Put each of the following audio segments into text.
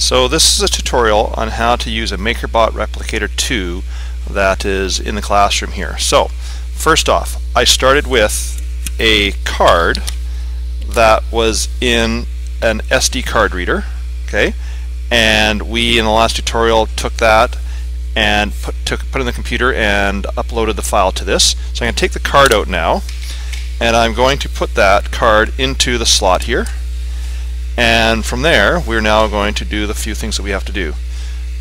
So this is a tutorial on how to use a MakerBot Replicator 2 that is in the classroom here. So first off, I started with a card that was in an SD card reader, okay, and we in the last tutorial took that and put it in the computer and uploaded the file to this. So I'm going to take the card out now, and I'm going to put that card into the slot here. And from there, we're now going to do the few things that we have to do.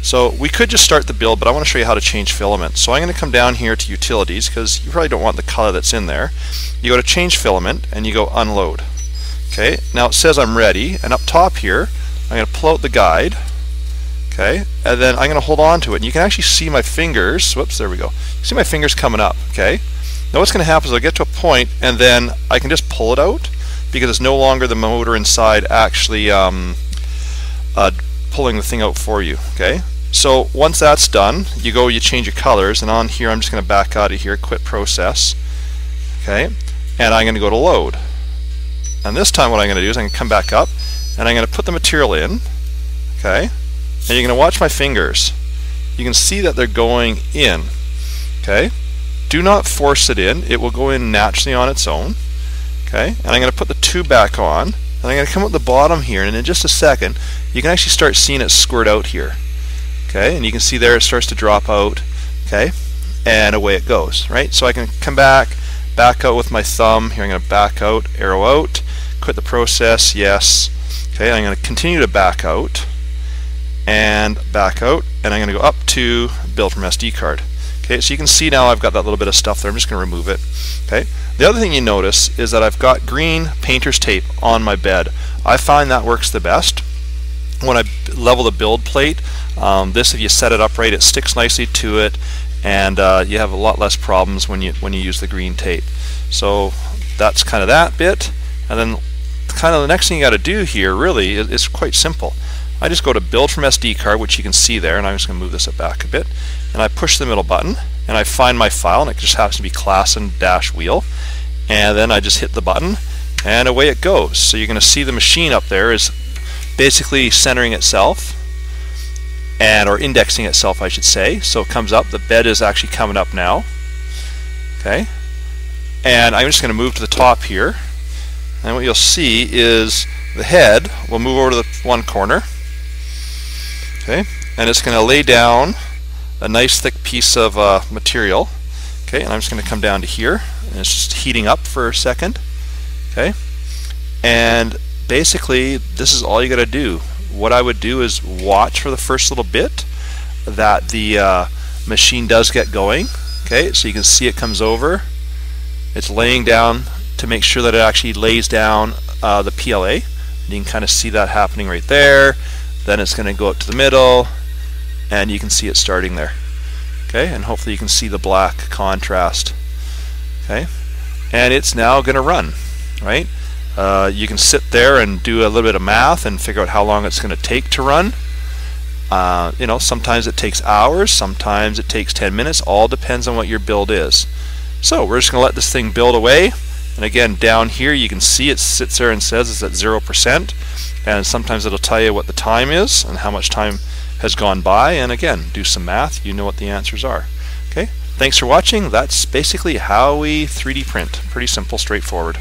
So we could just start the build, but I want to show you how to change filament. So I'm going to come down here to Utilities, because you probably don't want the color that's in there. You go to Change Filament, and you go Unload. Okay, now it says I'm ready, and up top here, I'm going to pull out the guide. Okay, and then I'm going to hold on to it, and you can actually see my fingers. Whoops, there we go. You see my fingers coming up. Okay, now what's going to happen is I'll get to a point, and then I can just pull it out, because it's no longer the motor inside actually pulling the thing out for you. Okay, so once that's done, you change your colors, and on here I'm just going to back out of here, quit process. Okay, and I'm going to go to load, and this time what I'm going to do is I'm going to come back up and I'm going to put the material in. Okay, and you're going to watch my fingers. You can see that they're going in. Okay, do not force it in, it will go in naturally on its own. Okay, and I'm going to put the tube back on, and I'm going to come at the bottom here, and in just a second you can actually start seeing it squirt out here. Okay, and you can see there it starts to drop out. Okay, and away it goes. Right, so I can come back out with my thumb here. I'm going to back out, arrow out, quit the process, yes. Okay, I'm going to continue to back out, and back out, and I'm going to go up to build from SD card. Okay, so you can see now I've got that little bit of stuff there. I'm just going to remove it. Okay, the other thing you notice is that I've got green painter's tape on my bed. I find that works the best when I level the build plate. This, if you set it up right, it sticks nicely to it, and you have a lot less problems when you use the green tape. So that's kind of that bit, and then kind of the next thing you got to do here really is quite simple. I just go to build from SD card, which you can see there, and I'm just going to move this back a bit, and I push the middle button, and I find my file, and it just happens to be class and dash wheel, and then I just hit the button, and away it goes. So you're going to see the machine up there is basically centering itself, or indexing itself, I should say. So it comes up, the bed is actually coming up now. Okay, and I'm just going to move to the top here, and what you'll see is the head will move over to the one corner. Okay, and it's going to lay down a nice thick piece of material. Okay, and I'm just going to come down to here, and it's just heating up for a second. Okay, and basically this is all you got to do. What I would do is watch for the first little bit that the machine does get going. Okay, so you can see it comes over. It's laying down to make sure that it actually lays down the PLA. You can kind of see that happening right there. Then it's going to go up to the middle, and you can see it starting there. Okay, and hopefully you can see the black contrast. Okay, and it's now going to run. Right, you can sit there and do a little bit of math and figure out how long it's going to take to run. You know, sometimes it takes hours, sometimes it takes 10 minutes. All depends on what your build is. So we're just going to let this thing build away. And again, down here you can see it sits there and says it's at 0%, and sometimes it'll tell you what the time is and how much time has gone by, and again, do some math, you know what the answers are. Okay, thanks for watching. That's basically how we 3D print. Pretty simple, straightforward.